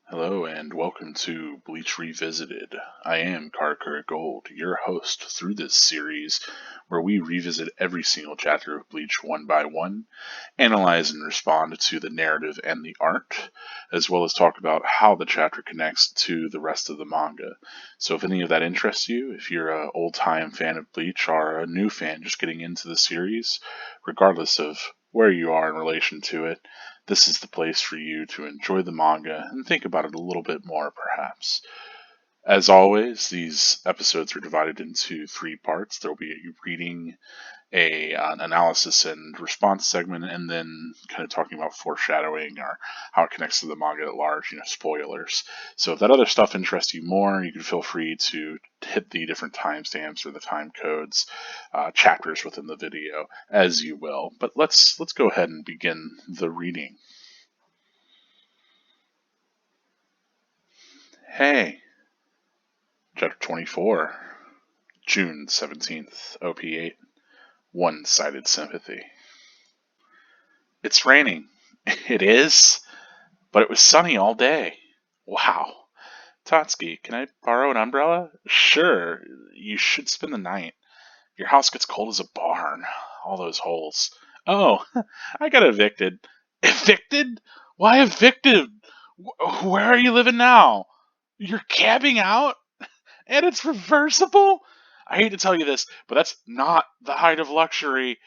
Hello and welcome to Bleach Revisited. I am Karker Gold, your host through this series where we revisit every single chapter of Bleach one by one, analyze and respond to the narrative and the art, as well as talk about how the chapter connects to the rest of the manga. So if any of that interests you, if you're an old-time fan of Bleach or a new fan just getting into the series, regardless of where you are in relation to it, this is the place for you to enjoy the manga and think about it a little bit more, perhaps. As always, these episodes are divided into three parts. There will be a reading, an analysis and response segment, and then kind of talking about foreshadowing or how it connects to the manga at large, spoilers. So if that other stuff interests you more, you can feel free to hit the different timestamps or the time codes, chapters within the video, as you will. But let's go ahead and begin the reading. Hey, Chapter 24, June 17th, OP8, One-Sided Sympathy. It's raining. It is? But it was sunny all day. Wow. Tatsuki, can I borrow an umbrella? Sure. You should spend the night. Your house gets cold as a barn. All those holes. Oh, I got evicted. Evicted? Why evicted? Where are you living now? You're cabbing out? And it's reversible? I hate to tell you this, but that's not the height of luxury.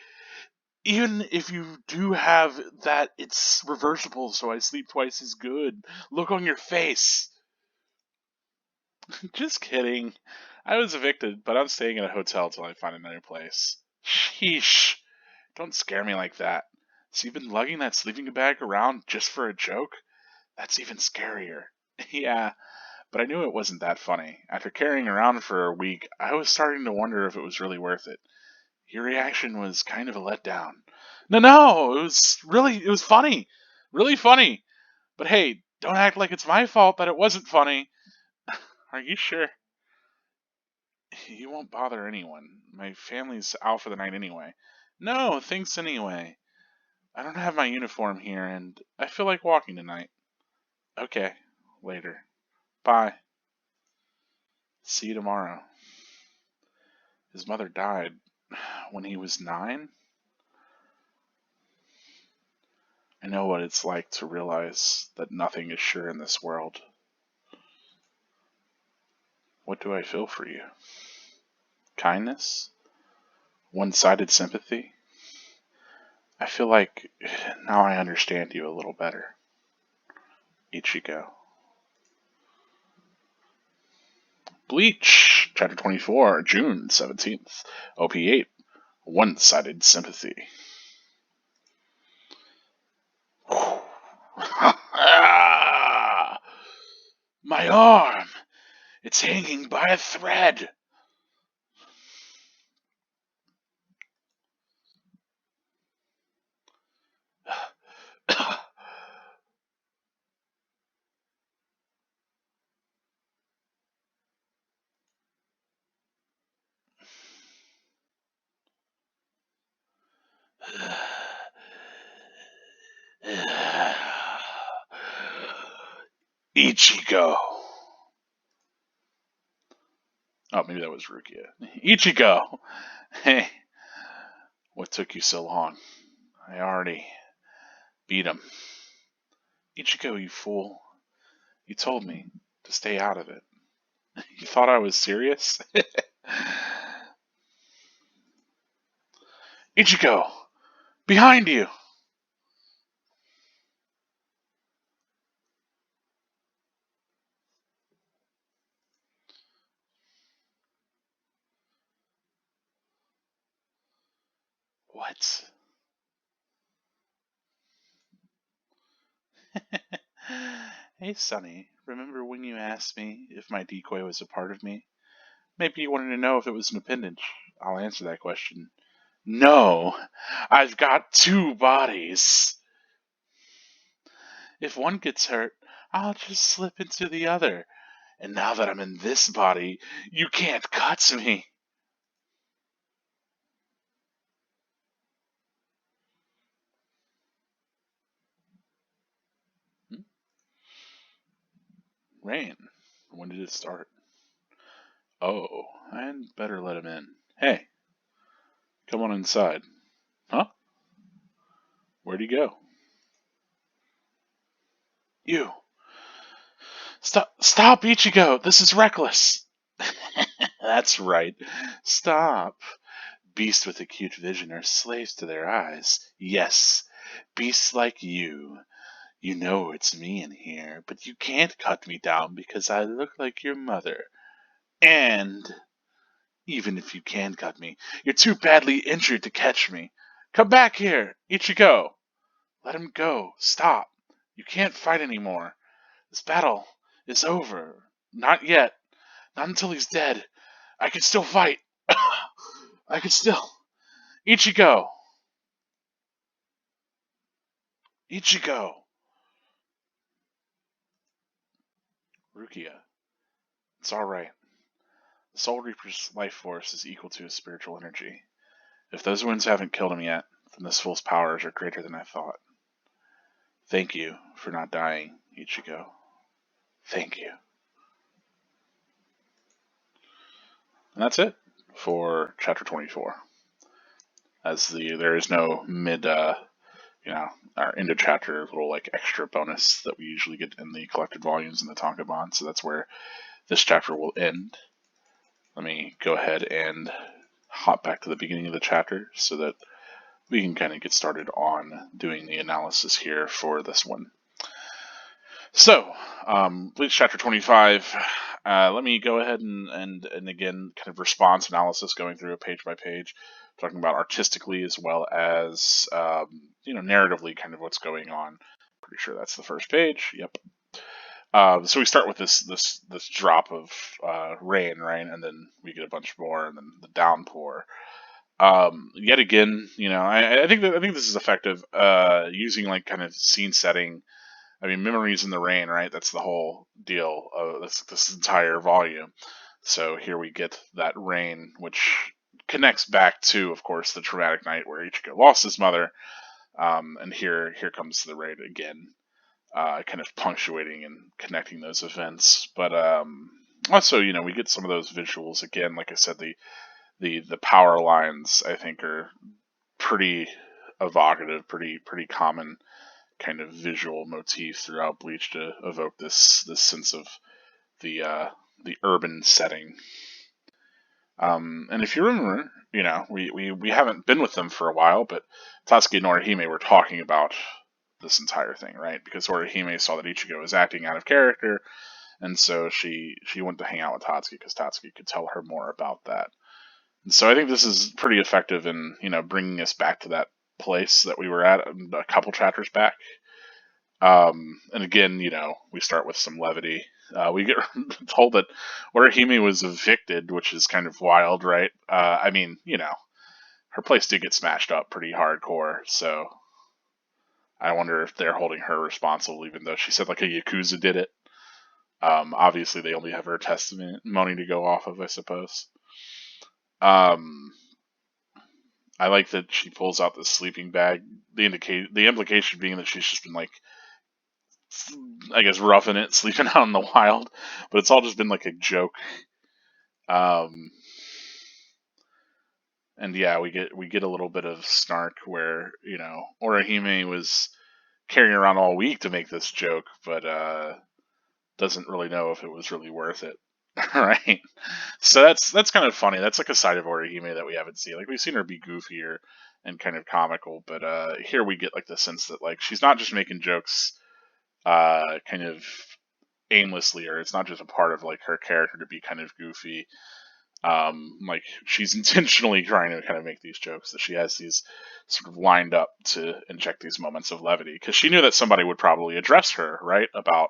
Even if you do have that, it's reversible, so I sleep twice as good. Look on your face. Just kidding. I was evicted, but I'm staying in a hotel till I find another place. Sheesh. Don't scare me like that. So you've been lugging that sleeping bag around just for a joke? That's even scarier. Yeah, but I knew it wasn't that funny. After carrying around for a week, I was starting to wonder if it was really worth it. Your reaction was kind of a letdown. No, it was funny. Really funny. But hey, don't act like it's my fault that it wasn't funny. Are you sure? You won't bother anyone. My family's out for the night anyway. No, thanks anyway. I don't have my uniform here and I feel like walking tonight. Okay, later. Bye. See you tomorrow. His mother died when he was 9? I know what it's like to realize that nothing is sure in this world. What do I feel for you? Kindness? One-sided sympathy? I feel like now I understand you a little better. Ichigo. Bleach, Chapter 24, June 17th, OP8, One-Sided Sympathy. My arm! It's hanging by a thread! Ichigo. Oh, maybe that was Rukia. Ichigo! Hey, what took you so long? I already beat him. Ichigo, you fool. You told me to stay out of it. You thought I was serious? Ichigo! Behind you! What? Hey, Sonny, remember when you asked me if my decoy was a part of me? Maybe you wanted to know if it was an appendage. I'll answer that question. No! I've got two bodies! If one gets hurt, I'll just slip into the other. And now that I'm in this body, you can't cut me. Rain. When did it start? Oh, I'd better let him in. Hey, come on inside. Huh? Where'd he go? You. Stop, Ichigo! This is reckless! That's right. Stop. Beasts with acute vision are slaves to their eyes. Yes, beasts like you. You know it's me in here, but you can't cut me down because I look like your mother. And even if you can cut me, you're too badly injured to catch me. Come back here, Ichigo! Let him go. Stop. You can't fight anymore. This battle is over. Not yet. Not until he's dead. I can still fight. I can still. Ichigo! Ichigo! Rukia. It's alright. The Soul Reaper's life force is equal to his spiritual energy. If those wounds haven't killed him yet, then this fool's powers are greater than I thought. Thank you for not dying, Ichigo. Thank you. And that's it for Chapter 24. There is no mid, our end of chapter little like extra bonus that we usually get in the collected volumes in the tankobon, so that's where this chapter will end. Let me go ahead and hop back to the beginning of the chapter so that we can kind of get started on doing the analysis here for this one. So, Bleach Chapter 25, let me go ahead and again, kind of response analysis going through it page by page, talking about artistically as well as, narratively kind of what's going on. Pretty sure that's the first page. Yep. So we start with this drop of rain, right, and then we get a bunch more, and then the downpour. Yet again, I think this is effective. Using like kind of scene setting. I mean, memories in the rain, right? That's the whole deal of this entire volume. So here we get that rain, which connects back to, of course, the traumatic night where Ichigo lost his mother. And here comes the rain again, kind of punctuating and connecting those events. But also, we get some of those visuals again. Like I said, the power lines I think are pretty evocative, pretty common kind of visual motif throughout Bleach to evoke this sense of the urban setting. And if you remember, we haven't been with them for a while, but Tatsuki and Orihime were talking about this entire thing, right? Because Orihime saw that Ichigo was acting out of character, and so she went to hang out with Tatsuki because Tatsuki could tell her more about that. And so I think this is pretty effective in bringing us back to that place that we were at a couple chapters back. And again, we start with some levity. We get told that Orihime was evicted, which is kind of wild, right? I mean, her place did get smashed up pretty hardcore, so I wonder if they're holding her responsible, even though she said like a Yakuza did it. Obviously, they only have her testimony to go off of, I suppose. I like that she pulls out the sleeping bag. The implication being that she's just been like, I guess, roughing it, sleeping out in the wild, but it's all just been like a joke. And yeah, we get a little bit of snark where Orihime was carrying around all week to make this joke, but doesn't really know if it was really worth it, right? So that's kind of funny. That's like a side of Orihime that we haven't seen. Like we've seen her be goofier and kind of comical, but here we get like the sense that like she's not just making jokes kind of aimlessly, or it's not just a part of like her character to be kind of goofy. Like she's intentionally trying to kind of make these jokes, that she has these sort of lined up to inject these moments of levity, because she knew that somebody would probably address her, right, about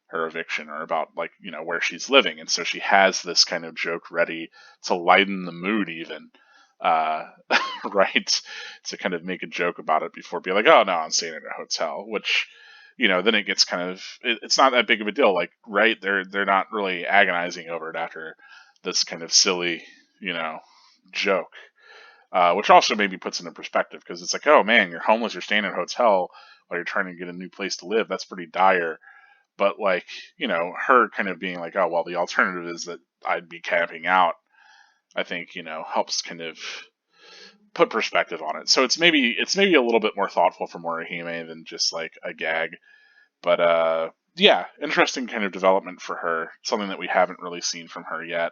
her eviction or about like where she's living, and so she has this kind of joke ready to lighten the mood even, right, to kind of make a joke about it before being like, oh no, I'm staying at a hotel, which then it gets kind of, it's not that big of a deal, like, right, they're not really agonizing over it after this kind of silly joke, which also maybe puts into perspective, because it's like, oh man, you're homeless, you're staying in a hotel while you're trying to get a new place to live, that's pretty dire. But like, her kind of being like, oh well, the alternative is that I'd be camping out, I think, helps kind of put perspective on it. So it's maybe a little bit more thoughtful from Orihime than just like a gag. But yeah, interesting kind of development for her. Something that we haven't really seen from her yet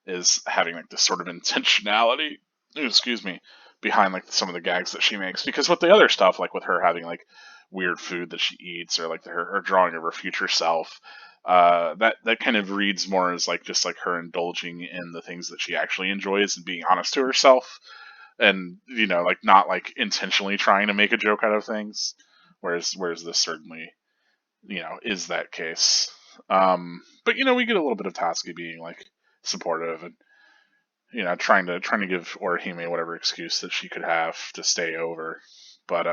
is having like this sort of intentionality, excuse me, behind like some of the gags that she makes. Because with the other stuff, like with her having like weird food that she eats, or like her drawing of her future self, that kind of reads more as like just like her indulging in the things that she actually enjoys and being honest to herself, and like not like intentionally trying to make a joke out of things. Whereas this certainly is that case. But we get a little bit of Tatsuki being like supportive and trying to give Orihime whatever excuse that she could have to stay over. But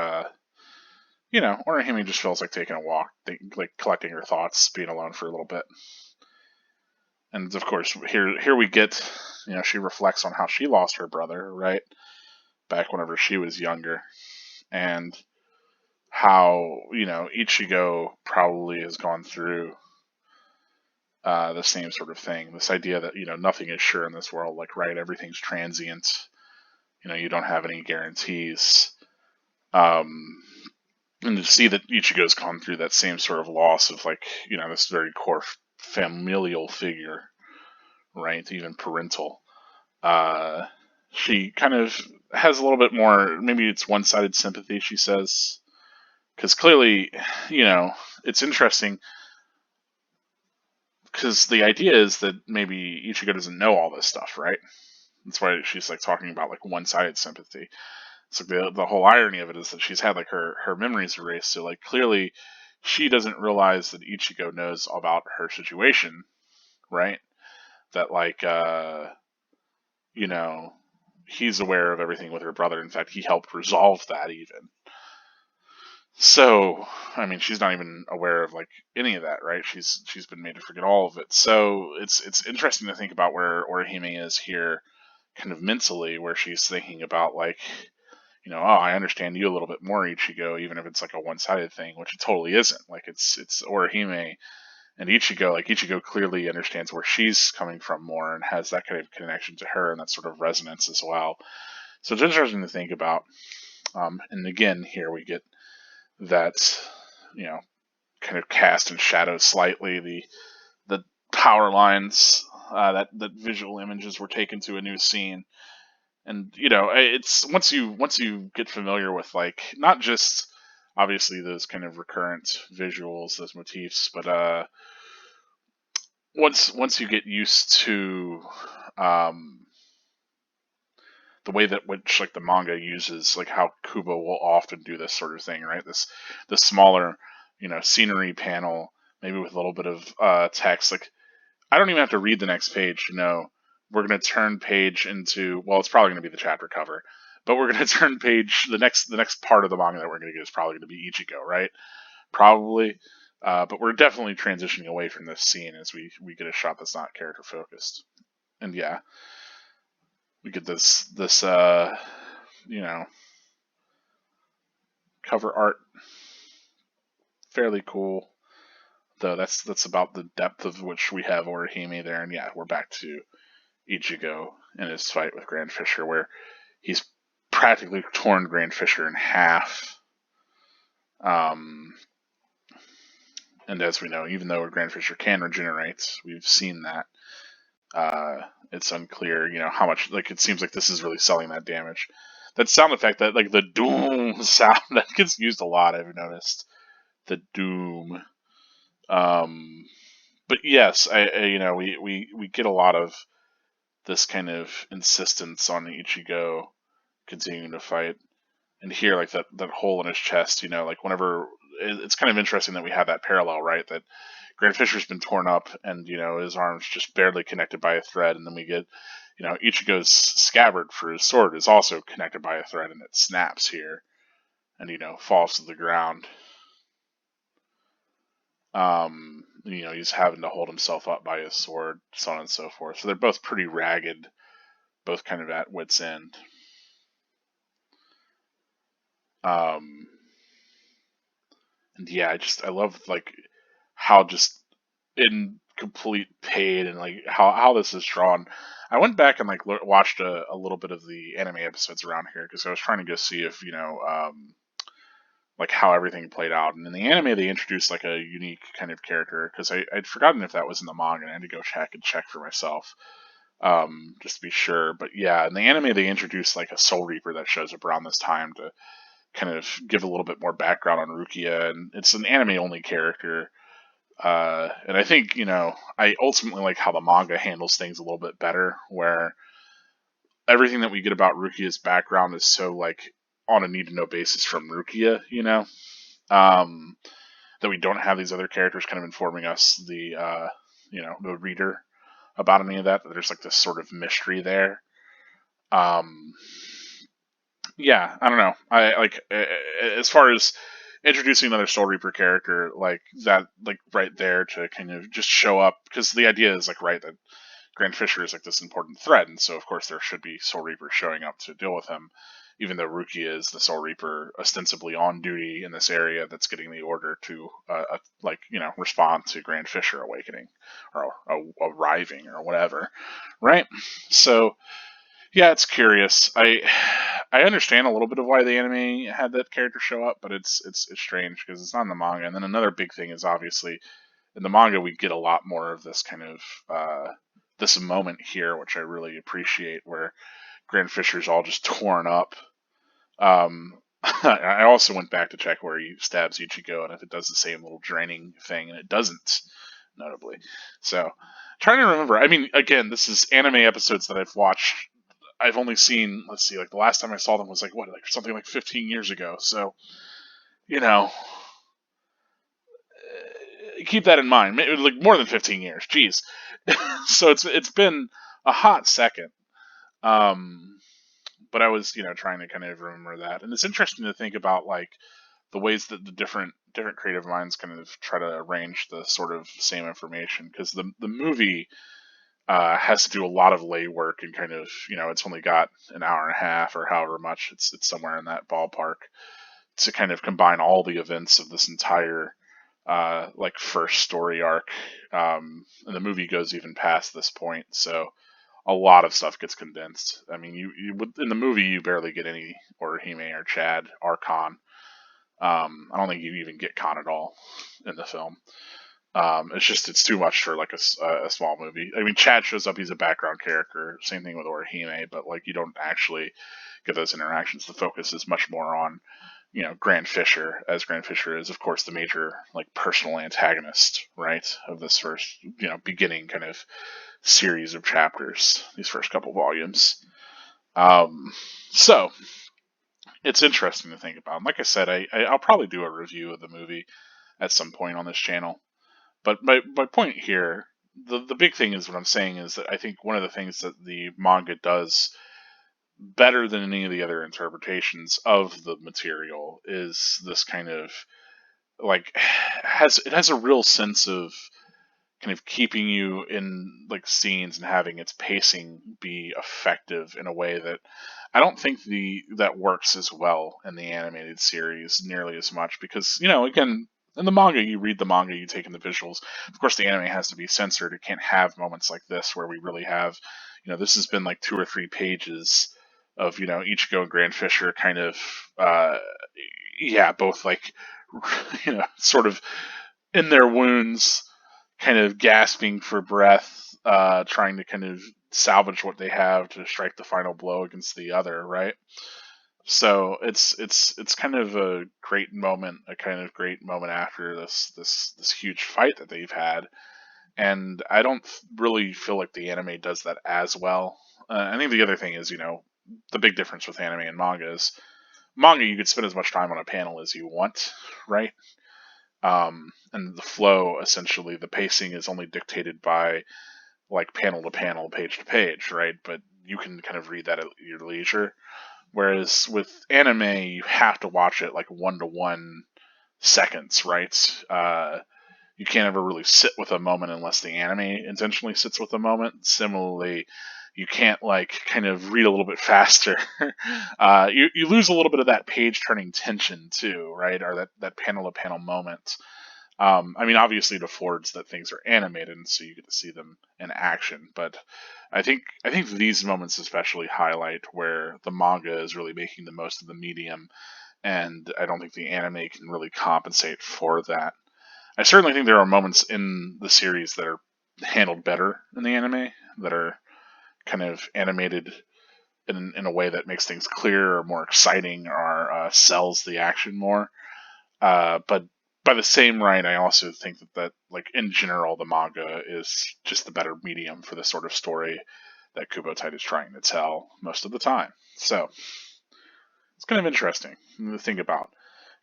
Orihime just feels like taking a walk, like collecting her thoughts, being alone for a little bit. And of course, here we get, she reflects on how she lost her brother, right? Back whenever she was younger, and how Ichigo probably has gone through the same sort of thing. This idea that nothing is sure in this world, like, right, everything's transient. You don't have any guarantees. And to see that Ichigo's gone through that same sort of loss of like this very core familial figure, right? Even parental. She kind of has a little bit more. Maybe it's one-sided sympathy. She says, because clearly, it's interesting. Because the idea is that maybe Ichigo doesn't know all this stuff, right? That's why she's like talking about like one-sided sympathy. So the whole irony of it is that she's had like her memories erased. So like clearly, she doesn't realize that Ichigo knows about her situation, right? That like he's aware of everything with her brother. In fact, he helped resolve that even. So, I mean, she's not even aware of like any of that, right? She's been made to forget all of it. So it's interesting to think about where Orihime is here, kind of mentally, where she's thinking about like, oh, I understand you a little bit more, Ichigo, even if it's like a one-sided thing, which it totally isn't. Like it's Orihime and Ichigo. Like Ichigo clearly understands where she's coming from more and has that kind of connection to her and that sort of resonance as well. So it's interesting to think about. And again, here we get that, kind of cast in shadow slightly. The power lines, that visual images were taken to a new scene. And it's once you get familiar with like not just obviously those kind of recurrent visuals, those motifs, but once you get used to the way that which like the manga uses, like how Kubo will often do this sort of thing, right? This smaller scenery panel, maybe with a little bit of text. Like I don't even have to read the next page to know we're going to turn page into, well, it's probably going to be the chapter cover, but we're going to turn page, the next part of the manga that we're going to get is probably going to be Ichigo, right? Probably. But we're definitely transitioning away from this scene as we get a shot that's not character focused. And yeah, we get this cover art, fairly cool. Though that's about the depth of which we have Orihime there. And yeah, we're back to Ichigo in his fight with Grand Fisher, where he's practically torn Grand Fisher in half. And as we know, even though Grand Fisher can regenerate, we've seen that. It's unclear, how much. Like it seems like this is really selling that damage. That sound effect, that like the doom sound, that gets used a lot. I've noticed the doom. But yes, we get a lot of this kind of insistence on Ichigo continuing to fight. And here, like that hole in his chest, like whenever, it's kind of interesting that we have that parallel, right? That Grand Fisher's been torn up and, his arm's just barely connected by a thread. And then we get, Ichigo's scabbard for his sword is also connected by a thread and it snaps here and, falls to the ground. He's having to hold himself up by his sword, so on and so forth. So they're both pretty ragged, both kind of at wit's end. And yeah, I love like how just in complete pain and like how this is drawn. I went back and like watched a little bit of the anime episodes around here because I was trying to go see if like how everything played out. And in the anime, they introduced like a unique kind of character because I'd forgotten if that was in the manga, and I had to go check for myself just to be sure. But yeah, in the anime, they introduced like a Soul Reaper that shows up around this time to kind of give a little bit more background on Rukia, and it's an anime only character. And I think, I ultimately like how the manga handles things a little bit better, where everything that we get about Rukia's background is so like on a need to know basis from Rukia, um, that we don't have these other characters kind of informing us, the reader, about any of that. That there's like this sort of mystery there. Um, yeah, I don't know. I like as far as introducing another Soul Reaper character like that, like right there to kind of just show up, because the idea is like right that Grand Fisher is like this important threat, and so of course there should be Soul Reapers showing up to deal with him, even though Rukia is the Soul Reaper ostensibly on duty in this area that's getting the order to respond to Grand Fisher awakening or arriving or whatever, right? So yeah, it's curious. I understand a little bit of why the anime had that character show up, but it's strange because it's not in the manga. And then another big thing is obviously in the manga we get a lot more of this kind of this moment here, which I really appreciate, where Grand Fisher's all just torn up. I also went back to check where he stabs Ichigo and if it does the same little draining thing, and it doesn't, notably. So, trying to remember. I mean, again, this is anime episodes that I've watched. I've only seen, let's see, like the last time I saw them was like something like 15 years ago. So, you know, keep that in mind. Maybe, like more than 15 years. Jeez. So it's been a hot second. Um, but I was, trying to kind of remember that, and it's interesting to think about like the ways that the different creative minds kind of try to arrange the sort of same information, because the movie has to do a lot of lay work and kind of, it's only got an hour and a half or however much, it's somewhere in that ballpark, to kind of combine all the events of this entire like first story arc. And the movie goes even past this point, so a lot of stuff gets condensed. I mean, you would, in the movie you barely get any Orihime or Chad or Khan. I don't think you even get Khan at all in the film. It's too much for like a small movie. I mean, Chad shows up; he's a background character. Same thing with Orihime, but like you don't actually get those interactions. The focus is much more on, Grand Fisher, as Grand Fisher is, of course, the major like personal antagonist, right, of this first, beginning kind of series of chapters. These first couple volumes. Um, so it's interesting to think about. And like I said, I'll probably do a review of the movie at some point on this channel. But my point here, the big thing is what I'm saying is that I think one of the things that the manga does better than any of the other interpretations of the material is this kind of like has a real sense of kind of keeping you in like scenes and having its pacing be effective in a way that I don't think that works as well in the animated series nearly as much, because again, in the manga you read the manga, you take in the visuals. Of course, the anime has to be censored. It can't have moments like this where we really have, this has been like 2 or 3 pages of Ichigo and Grand Fisher kind of both like sort of in their wounds, kind of gasping for breath, trying to kind of salvage what they have to strike the final blow against the other, right? So it's kind of a kind of great moment after this huge fight that they've had, and I don't really feel like the anime does that as well. I think the other thing is, the big difference with anime and manga is manga you could spend as much time on a panel as you want, right? And the flow, essentially, the pacing is only dictated by like panel to panel, page to page, right? But you can kind of read that at your leisure. Whereas with anime, you have to watch it like 1 to 1 seconds, right? You can't ever really sit with a moment unless the anime intentionally sits with a moment. Similarly, you can't like kind of read a little bit faster. You lose a little bit of that page turning tension too, right? Or that panel to panel moment. I mean, obviously it affords that things are animated, and so you get to see them in action. But I think these moments especially highlight where the manga is really making the most of the medium, and I don't think the anime can really compensate for that. I certainly think there are moments in the series that are handled better in the anime, that are kind of animated in a way that makes things clearer or more exciting, or sells the action more. But by the same right, I also think that like in general, the manga is just the better medium for the sort of story that Kubotai is trying to tell most of the time. So it's kind of interesting to think about.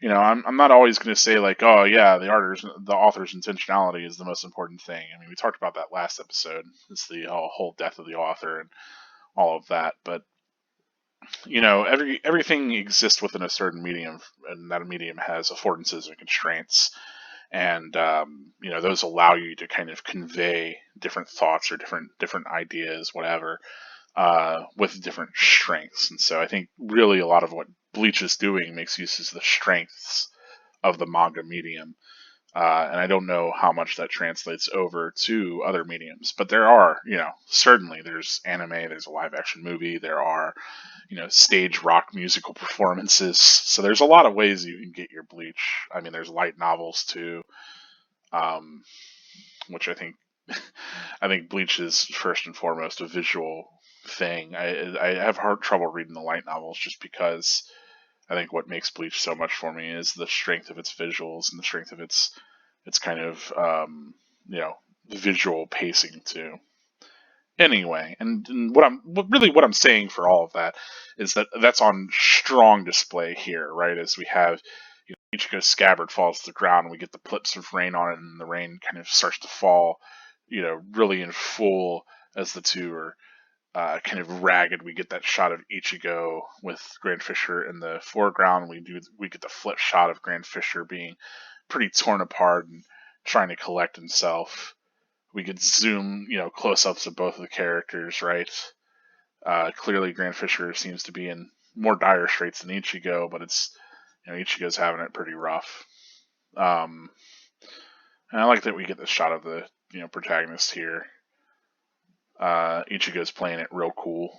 I'm not always going to say like, oh yeah, the author's intentionality is the most important thing. I mean, we talked about that last episode. It's the whole death of the author and all of that. But everything exists within a certain medium, and that medium has affordances and constraints, and those allow you to kind of convey different thoughts or different ideas, whatever, with different strengths. And so I think really a lot of what Bleach is doing makes use of the strengths of the manga medium. And I don't know how much that translates over to other mediums, but there are, certainly there's anime, there's a live action movie, there are, stage rock musical performances. So there's a lot of ways you can get your Bleach. I mean, there's light novels too, um, which I think Bleach is first and foremost a visual thing. I have hard trouble reading the light novels just because I think what makes Bleach so much for me is the strength of its visuals and the strength of its kind of visual pacing too. Anyway, and what I'm saying for all of that is that that's on strong display here, right? As we have Ichigo's scabbard falls to the ground, and we get the plips of rain on it, and the rain kind of starts to fall, really in full as the two are kind of ragged. We get that shot of Ichigo with Grand Fisher in the foreground. We get the flip shot of Grand Fisher being pretty torn apart and trying to collect himself. We get zoom, close-ups of both of the characters, right? Clearly, Grand Fisher seems to be in more dire straits than Ichigo, but Ichigo's having it pretty rough. And I like that we get the shot of the protagonist here. Ichigo's playing it real cool,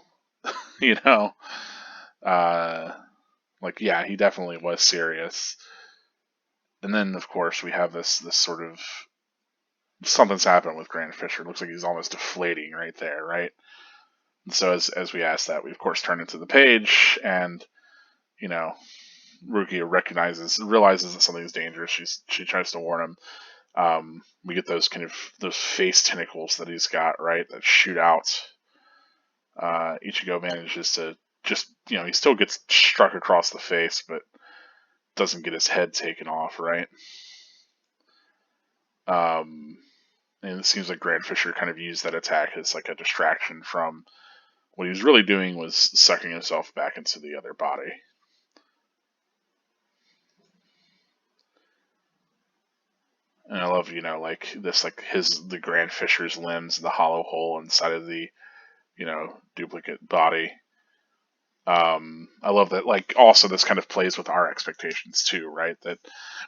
you know. Yeah, he definitely was serious. And then, of course, we have this sort of something's happened with Grand Fisher. It looks like he's almost deflating right there, right? And so as we ask that, we of course turn into the page, and Rukia realizes that something's dangerous. She tries to warn him. We get those face tentacles that he's got, right, that shoot out. Ichigo manages to he still gets struck across the face, but doesn't get his head taken off, right? And it seems like Grand Fisher kind of used that attack as like a distraction from what he was really doing, was sucking himself back into the other body. And I love, the Grand Fisher's limbs, the hollow hole inside of the, duplicate body. I love that, also this kind of plays with our expectations too, right? That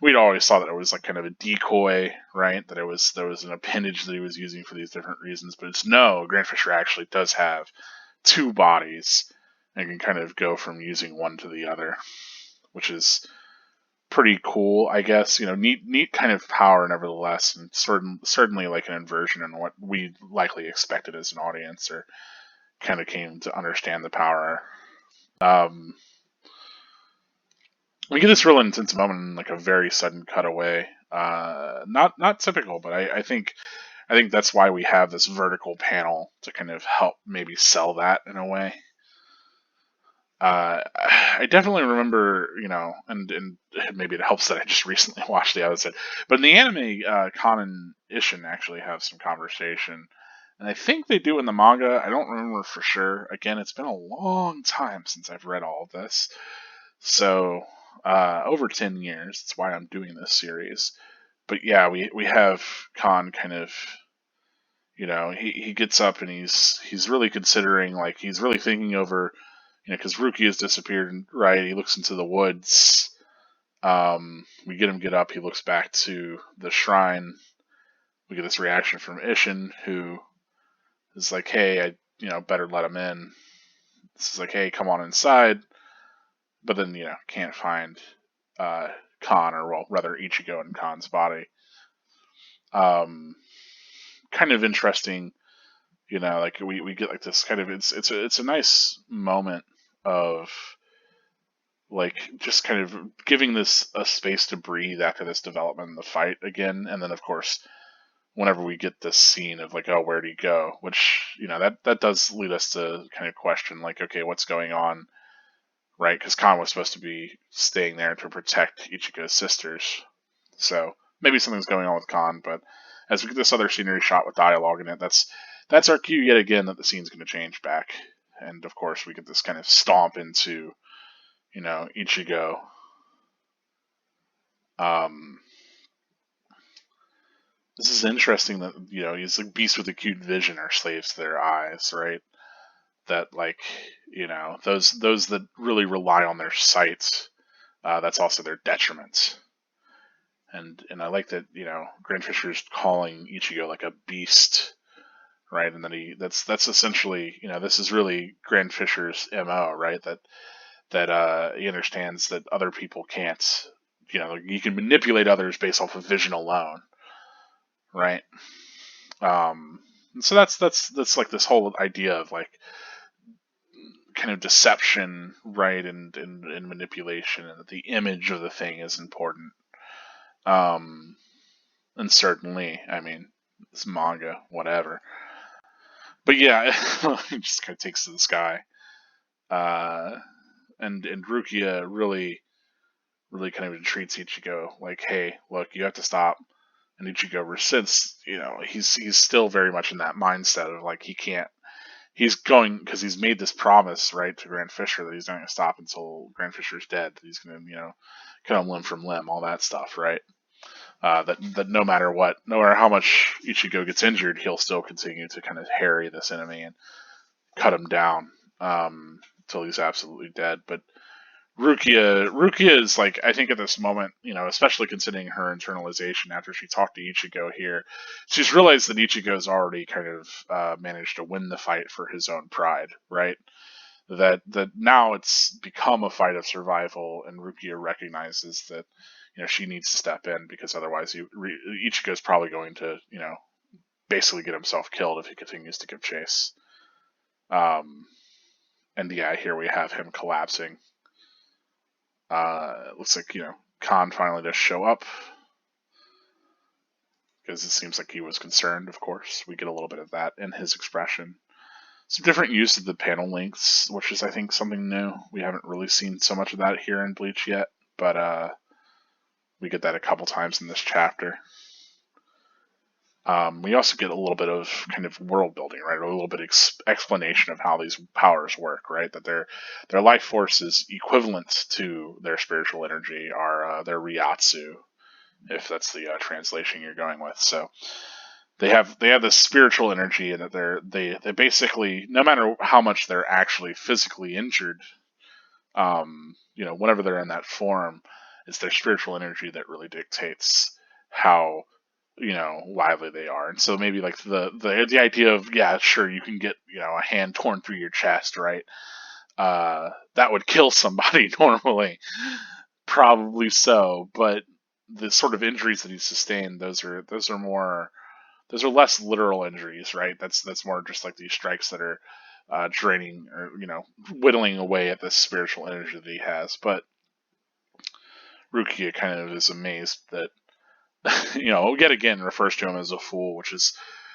we'd always thought that it was like kind of a decoy, right? That there was an appendage that he was using for these different reasons, but it's no, Grand Fisher actually does have two bodies and can kind of go from using one to the other, which is pretty cool, I guess. Neat kind of power, nevertheless, and certainly like an inversion in what we likely expected as an audience, or kind of came to understand the power. We get this real intense moment in like a very sudden cutaway. Not typical, but I think that's why we have this vertical panel to kind of help maybe sell that in a way. I definitely remember, and maybe it helps that I just recently watched the episode. But in the anime, Kon and Ishin actually have some conversation, and I think they do in the manga. I don't remember for sure. Again, it's been a long time since I've read all of this, so over 10 years. That's why I'm doing this series. But yeah, we have Kon kind of. He gets up and he's really considering, like, he's really thinking over, because Ruki has disappeared, right? He looks into the woods, We get him get up. He looks back to the shrine. We get this reaction from Ishin, who is like, "Hey, better let him in." This is like, "Hey, come on inside," but then can't find Khan, or well, rather Ichigo in Khan's body. Kind of interesting, like we get like this kind of it's a nice moment of like just kind of giving this a space to breathe after this development in the fight again, and then of course whenever we get this scene of like, oh, where'd he go, which that does lead us to kind of question like, okay, what's going on, right? Because Khan was supposed to be staying there to protect Ichigo's sisters, so maybe something's going on with Khan. But as we get this other scenery shot with dialogue in it, that's our cue yet again that the scene's going to change back, and of course we get this kind of stomp into Ichigo. This is interesting that he's like beasts with acute vision are slaves to their eyes, right? That like those that really rely on their sight, that's also their detriment. And I like that Grand Fisher's calling Ichigo like a beast, right? And then that's essentially this is really Grand Fisher's MO, right? That he understands that other people can't. You can manipulate others based off of vision alone, right? So that's like this whole idea of like kind of deception, right, and manipulation, and that the image of the thing is important. And certainly, I mean, it's manga, whatever. But yeah, it just kind of takes to the sky. And Rukia really kind of entreats Ichigo, like, hey, look, you have to stop. And Ichigo, since he's still very much in that mindset of like he's going because he's made this promise, right, to Grand Fisher that he's not going to stop until Grand Fisher's dead. That he's going to cut him limb from limb, all that stuff, right? That no matter what, no matter how much Ichigo gets injured, he'll still continue to kind of harry this enemy and cut him down until he's absolutely dead. But Rukia is like, I think at this moment, especially considering her internalization after she talked to Ichigo here, she's realized that Ichigo's already kind of managed to win the fight for his own pride, right? That now it's become a fight of survival, and Rukia recognizes that she needs to step in because otherwise Ichigo's probably going to basically get himself killed if he continues to give chase. And yeah, here we have him collapsing. It looks like, Khan finally does show up. Because it seems like he was concerned, of course. We get a little bit of that in his expression. Some different use of the panel lengths, which is, I think, something new. We haven't really seen so much of that here in Bleach yet. But we get that a couple times in this chapter. We also get a little bit of kind of world building, right? A little bit of explanation of how these powers work, right? That their life force is equivalent to their spiritual energy, are their Ryatsu, if that's the translation you're going with. So they have this spiritual energy, and that they basically, no matter how much they're actually physically injured, whenever they're in that form, it's their spiritual energy that really dictates how lively they are. And so maybe like the idea of, yeah, sure, you can get a hand torn through your chest, right? That would kill somebody normally, probably so. But the sort of injuries that he's sustained, those are less literal injuries, right? That's more just like these strikes that are draining or whittling away at this spiritual energy that he has. But Rukia kind of is amazed that yet again refers to him as a fool, which is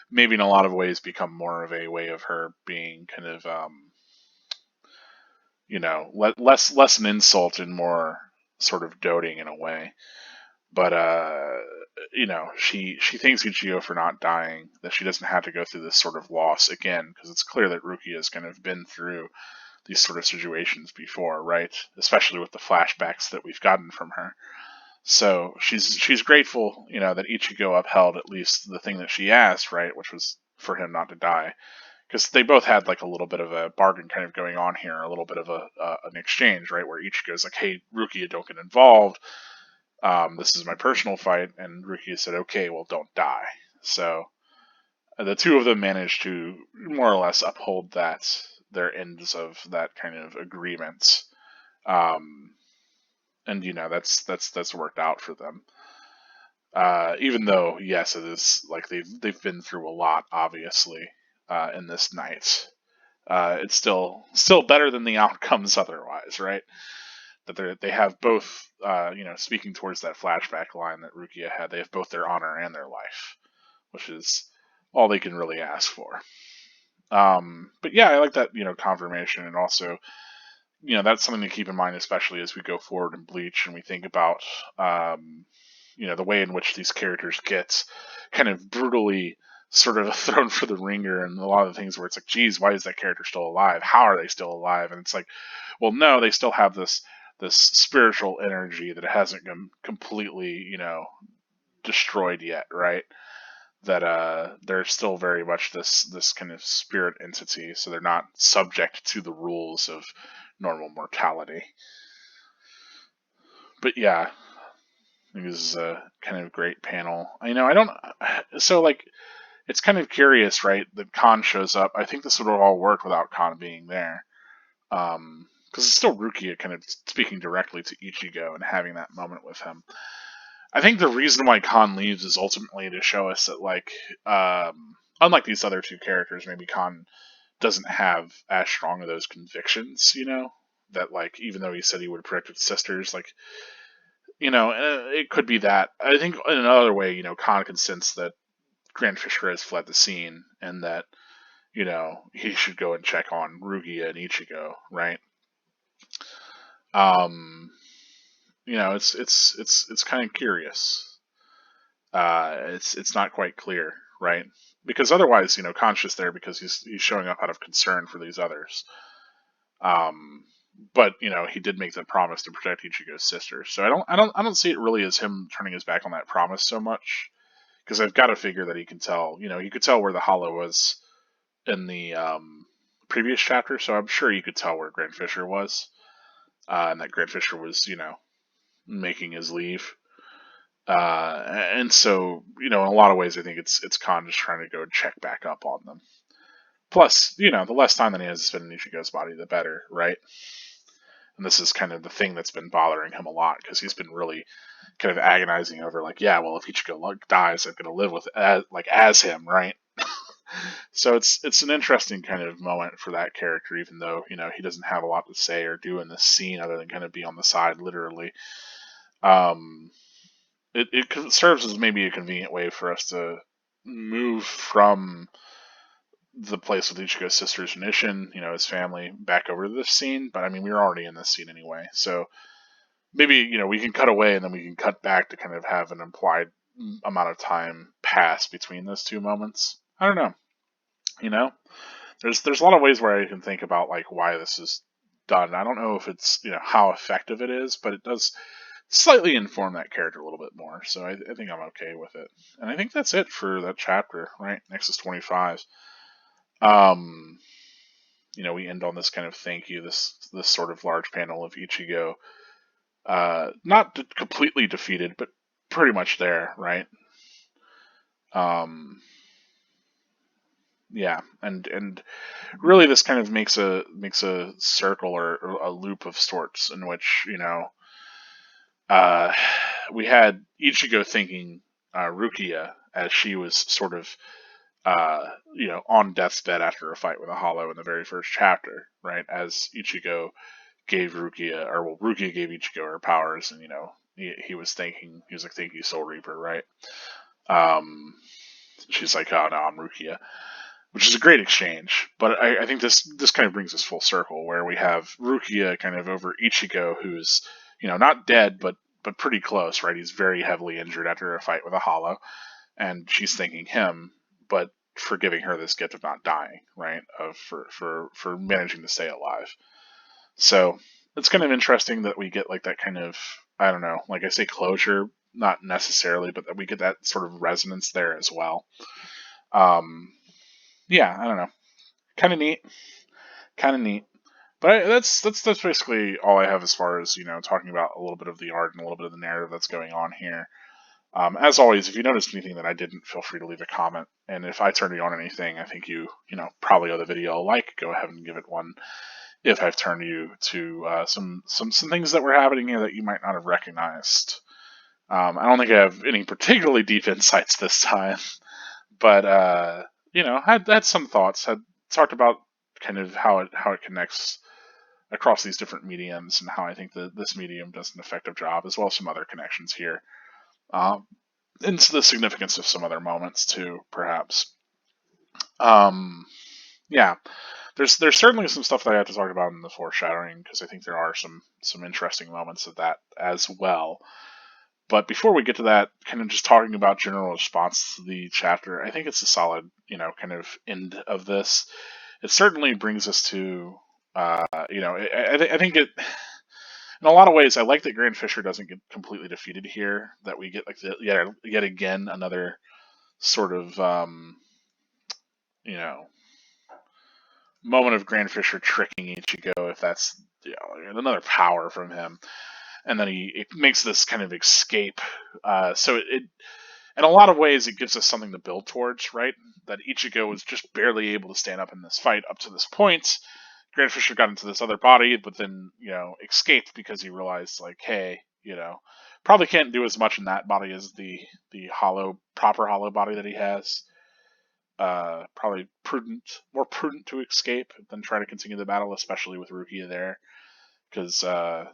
maybe in a lot of ways become more of a way of her being kind of less an insult and more sort of doting in a way. But she thanks Ichigo for not dying, that she doesn't have to go through this sort of loss again, because it's clear that Rukia has kind of been through these sort of situations before, right? Especially with the flashbacks that we've gotten from her. So she's grateful, that Ichigo upheld at least the thing that she asked, right, which was for him not to die, because they both had like a little bit of a bargain kind of going on here, a little bit of an exchange, right, where Ichigo's like, hey, Rukia, don't get involved, This is my personal fight, and Rukia said, okay, well, don't die. So the two of them managed to more or less uphold their ends of that kind of agreement. And that's worked out for them. Even though, yes, it is like they've been through a lot, obviously, in this night. It's still better than the outcomes otherwise, right? That they have both, speaking towards that flashback line that Rukia had, they have both their honor and their life, which is all they can really ask for. But yeah, I like that, confirmation, and also, that's something to keep in mind, especially as we go forward in Bleach and we think about, the way in which these characters get kind of brutally sort of thrown for the ringer, and a lot of the things where it's like, geez, why is that character still alive? How are they still alive? And it's like, well, no, they still have this spiritual energy that hasn't been completely, destroyed yet, right? That they're still very much this kind of spirit entity, so they're not subject to the rules of normal mortality. But yeah, I think this is a kind of great panel. I don't. So like, it's kind of curious, right? That Khan shows up. I think this would have all worked without Khan being there, because it's still Rukia kind of speaking directly to Ichigo and having that moment with him. I think the reason why Khan leaves is ultimately to show us that, like, unlike these other two characters, maybe Khan doesn't have as strong of those convictions, that, like, even though he said he would protect his sisters, like, it could be that. I think in another way, Khan can sense that Grand Fisher has fled the scene, and that, he should go and check on Rugia and Ichigo, right? It's kind of curious. It's not quite clear, right? Because otherwise, Khan's just there because he's showing up out of concern for these others. But he did make the promise to protect Ichigo's sister, so I don't see it really as him turning his back on that promise so much, because I've got to figure that he can tell, he could tell where the hollow was in the previous chapter, so I'm sure he could tell where Grand Fisher was, and that Grand Fisher was, making his leave. And so, in a lot of ways, I think it's Khan just trying to go and check back up on them. Plus, the less time that he has to spend in Ichigo's body, the better, right? And this is kind of the thing that's been bothering him a lot, because he's been really kind of agonizing over, like, yeah, well, if Ichigo dies, I'm going to live with as him, right? So it's an interesting kind of moment for that character, even though he doesn't have a lot to say or do in this scene other than kind of be on the side, literally. It serves as maybe a convenient way for us to move from the place with Ichigo's sisters and Isshin, his family, back over to this scene. But I mean, we were already in this scene anyway, so maybe we can cut away and then we can cut back to kind of have an implied amount of time pass between those two moments. I don't know. There's a lot of ways where I can think about, like, why this is done. I don't know if it's how effective it is, but it does slightly inform that character a little bit more. So I think I'm okay with it. And I think that's it for that chapter, right? Nexus 25. We end on this kind of thank you, this sort of large panel of Ichigo, not completely defeated, but pretty much there, right? Yeah, and really this kind of makes a circle or a loop of sorts in which we had Ichigo thanking Rukia as she was sort of on death's bed after a fight with a hollow in the very first chapter, right? As Ichigo gave Rukia, or well, Rukia gave Ichigo her powers, and he was like, thank you, Soul Reaper, right? She's like, oh no, I'm Rukia, which is a great exchange. But I think this kind of brings us full circle, where we have Rukia kind of over Ichigo, who's not dead, but pretty close, right? He's very heavily injured after a fight with a hollow, and she's thanking him, but for giving her this gift of not dying, right? For managing to stay alive. So it's kind of interesting that we get like that kind of, I don't know, like I say, closure, not necessarily, but that we get that sort of resonance there as well. Yeah, I don't know. Kind of neat. But that's basically all I have as far as talking about a little bit of the art and a little bit of the narrative that's going on here. As always, if you noticed anything that I didn't, feel free to leave a comment. And if I turned you on anything, I think probably owe the video a like. Go ahead and give it one. If I've turned you to some things that were happening here that you might not have recognized. I don't think I have any particularly deep insights this time, but had some thoughts. Had talked about kind of how it connects across these different mediums and how I think that this medium does an effective job, as well as some other connections here. Into the significance of some other moments too, perhaps. Yeah, there's certainly some stuff that I have to talk about in the foreshadowing because I think there are some interesting moments of that as well. But before we get to that, kind of just talking about general response to the chapter, I think it's a solid, kind of end of this. It certainly brings us to, I think it, in a lot of ways, I like that Grand Fisher doesn't get completely defeated here. That we get like yet again another sort of, you know, moment of Grand Fisher tricking Ichigo, if that's another power from him, and then it makes this kind of escape. So it in a lot of ways it gives us something to build towards, right? That Ichigo was just barely able to stand up in this fight up to this point. Grand Fisher got into this other body, but then escaped because he realized like, hey, probably can't do as much in that body as the proper hollow body that he has. Probably more prudent to escape than try to continue the battle, especially with Rukia there, because the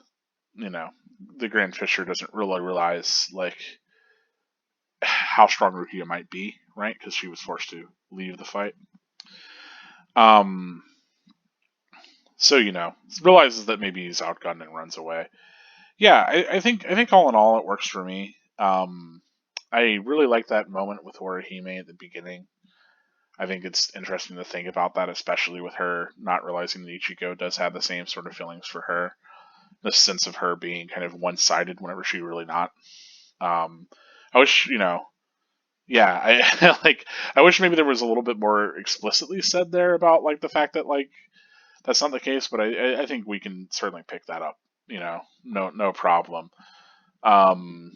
Grand Fisher doesn't really realize like how strong Rukia might be, right? Because she was forced to leave the fight. So realizes that maybe he's outgunned and runs away. Yeah, I think all in all it works for me. I really like that moment with Orihime at the beginning. I think it's interesting to think about that, especially with her not realizing that Ichigo does have the same sort of feelings for her. The sense of her being kind of one-sided whenever she's really not. I wish, yeah, I like. I wish maybe there was a little bit more explicitly said there about like the fact that like that's not the case, but I think we can certainly pick that up. No problem. Um,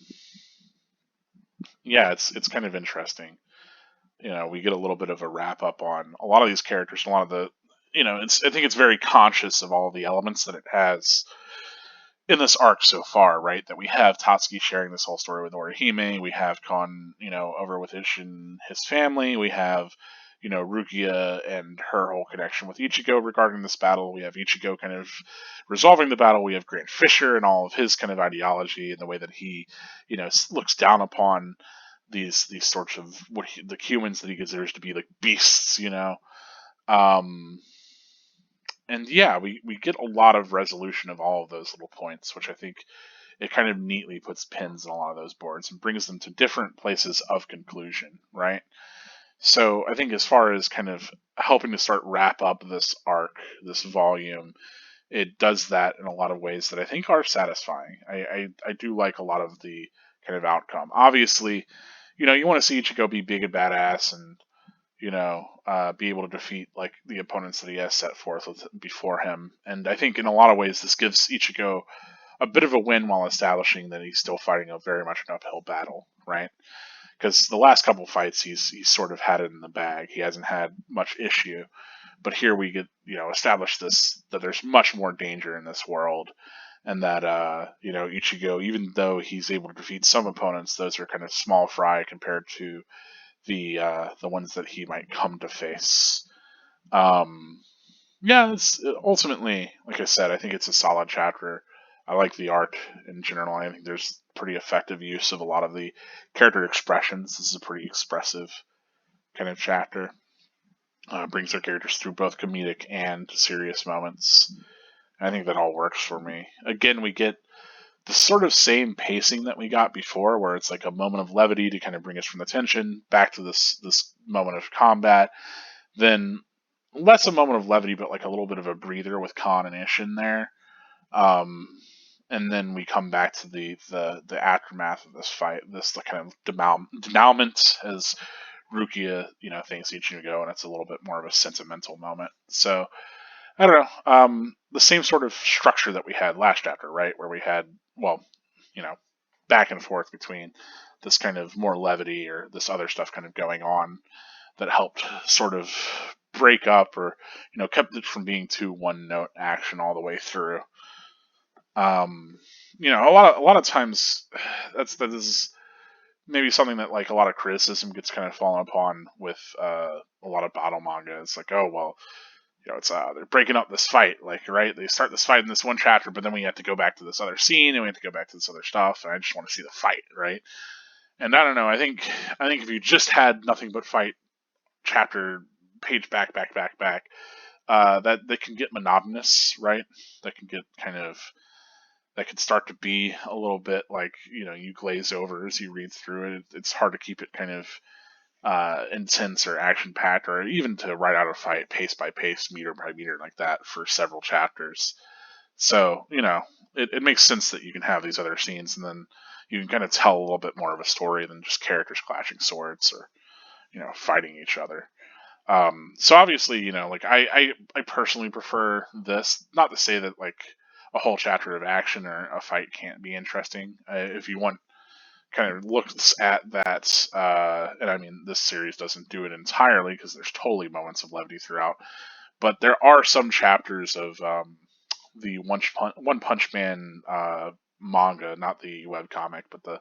yeah, it's kind of interesting. We get a little bit of a wrap up on a lot of these characters, a lot of the, I think it's very conscious of all the elements that it has in this arc so far, right? That we have Tatsuki sharing this whole story with Orihime, we have Kon, over with Ish and his family, we have, Rukia and her whole connection with Ichigo regarding this battle, we have Ichigo kind of resolving the battle, we have Grant Fisher and all of his kind of ideology and the way that he, looks down upon these sorts of the humans that he considers to be like beasts, um, and yeah, we get a lot of resolution of all of those little points, which I think it kind of neatly puts pins in a lot of those boards and brings them to different places of conclusion, right? So I think as far as kind of helping to start wrap up this arc, this volume, it does that in a lot of ways that I think are satisfying. I do like a lot of the kind of outcome. Obviously, you want to see Ichigo be big and badass and be able to defeat like the opponents that he has set forth before him. And I think in a lot of ways this gives Ichigo a bit of a win while establishing that he's still fighting a very much an uphill battle, right? Because the last couple fights he's sort of had it in the bag. He hasn't had much issue, but here we get establish this that there's much more danger in this world, and that Ichigo, even though he's able to defeat some opponents, those are kind of small fry compared to the ones that he might come to face. Yeah, it's ultimately, like I said, I think it's a solid chapter. I like the art in general. I think there's pretty effective use of a lot of the character expressions. This is a pretty expressive kind of chapter. Brings our characters through both comedic and serious moments. I think that all works for me. Again, we get the sort of same pacing that we got before, where it's like a moment of levity to kind of bring us from the tension back to this moment of combat. Then less a moment of levity, but like a little bit of a breather with Khan and Ish in there. And then we come back to the aftermath of this fight, this kind of denouement as Rukia, thanks Ichigo, and it's a little bit more of a sentimental moment. So I don't know, the same sort of structure that we had last chapter, right? Where we had, well, you know, back and forth between this kind of more levity or this other stuff kind of going on that helped sort of break up or, kept it from being too one note action all the way through. Um, a lot of times that is maybe something that like a lot of criticism gets kind of fallen upon with a lot of battle manga. It's like, oh well, it's they're breaking up this fight, like right? They start this fight in this one chapter, but then we have to go back to this other scene and we have to go back to this other stuff, and I just want to see the fight, right? And I don't know. I think if you just had nothing but fight chapter page back, that can get monotonous, right? That can get kind of that could start to be a little bit like you glaze over as you read through it. It's hard to keep it kind of intense or action packed, or even to write out a fight pace by pace, meter by meter, like that for several chapters. So it makes sense that you can have these other scenes, and then you can kind of tell a little bit more of a story than just characters clashing swords or fighting each other. So obviously, like I personally prefer this. Not to say that like a whole chapter of action or a fight can't be interesting. If you want kind of looks at that, and I mean this series doesn't do it entirely because there's totally moments of levity throughout, but there are some chapters of the One Punch Man manga, not the web comic, but the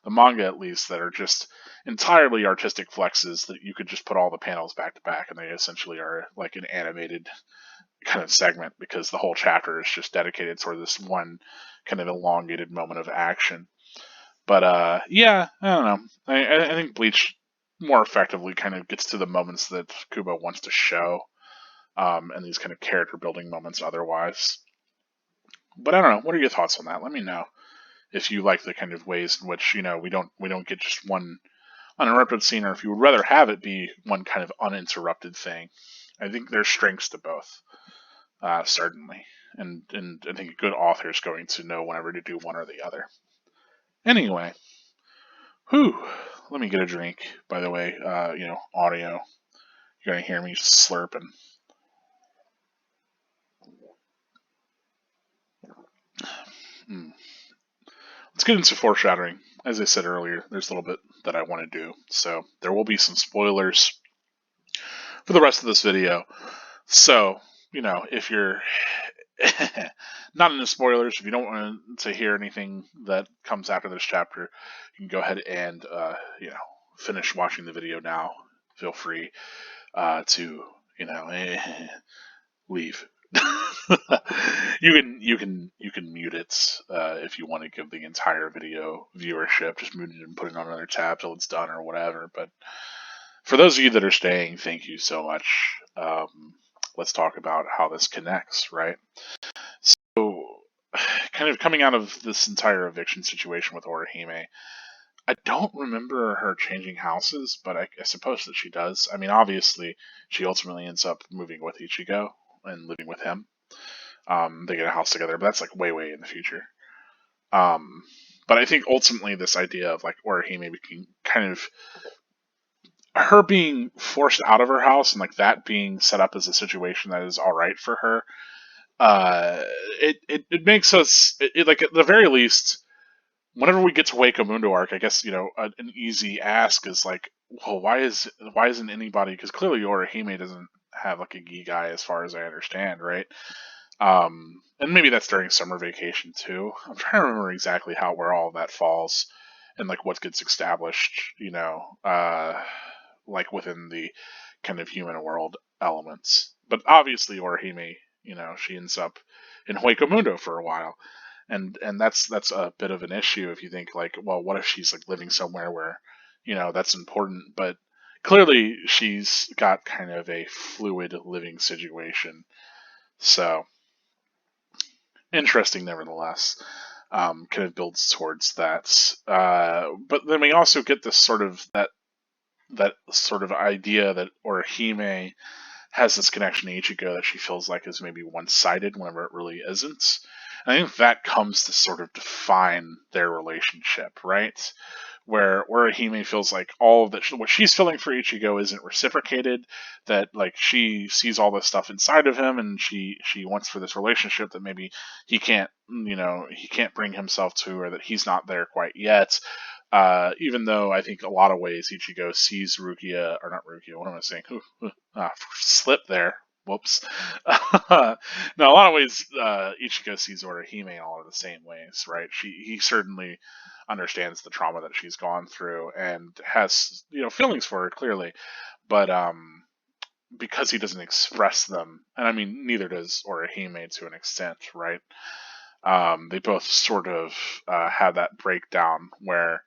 manga at least, that are just entirely artistic flexes that you could just put all the panels back to back, and they essentially are like an animated kind of segment because the whole chapter is just dedicated toward this one kind of elongated moment of action. But yeah, I don't know. I think Bleach more effectively kind of gets to the moments that Kubo wants to show, and these kind of character building moments otherwise. But I don't know. What are your thoughts on that? Let me know if you like the kind of ways in which we don't get just one uninterrupted scene, or if you would rather have it be one kind of uninterrupted thing. I think there's strengths to both, certainly, and I think a good author is going to know whenever to do one or the other. Anyway, whew. Let me get a drink. By the way, audio. You're gonna hear me slurping. Mm. Let's get into foreshadowing. As I said earlier, there's a little bit that I want to do, so there will be some spoilers for the rest of this video. So, if you're not into spoilers, if you don't want to hear anything that comes after this chapter, you can go ahead and, finish watching the video now. Feel free to, leave. you can mute it if you want to give the entire video viewership. Just mute it and put it on another tab till it's done or whatever. But for those of you that are staying, thank you so much. Let's talk about how this connects, right? So, kind of coming out of this entire eviction situation with Orihime, I don't remember her changing houses, but I suppose that she does. I mean, obviously, she ultimately ends up moving with Ichigo and living with him. They get a house together, but that's like way, way in the future. But I think ultimately this idea of like Orihime being kind of her being forced out of her house and like that being set up as a situation that is all right for her, it makes us like at the very least, whenever we get to Wake Mundo arc, I guess an easy ask is like, well, why isn't anybody? Because clearly Orihime doesn't have like a gi guy, as far as I understand, right? And maybe that's during summer vacation too. I'm trying to remember exactly where all of that falls, and like what gets established, like within the kind of human world elements. But obviously, Orihime, she ends up in Hueco for a while, and that's a bit of an issue if you think like, well, what if she's like living somewhere where, that's important, but clearly she's got kind of a fluid living situation. So interesting, nevertheless. Kind of builds towards that, but then we also get this sort of that sort of idea that Orihime has this connection to Ichigo that she feels like is maybe one-sided whenever it really isn't. And I think that comes to sort of define their relationship, right? where Orihime feels like all of that what she's feeling for Ichigo isn't reciprocated, that like she sees all this stuff inside of him, and she wants for this relationship that maybe he can't bring himself to, or that he's not there quite yet. Even though I think a lot of ways Ichigo sees Rukia, or not Rukia, what am I saying? Slip there. Whoops. No, a lot of ways Ichigo sees Orihime all in the same ways, right? He certainly understands the trauma that she's gone through and has feelings for her clearly, but because he doesn't express them, and I mean neither does Orihime to an extent, right? They both sort of have that breakdown where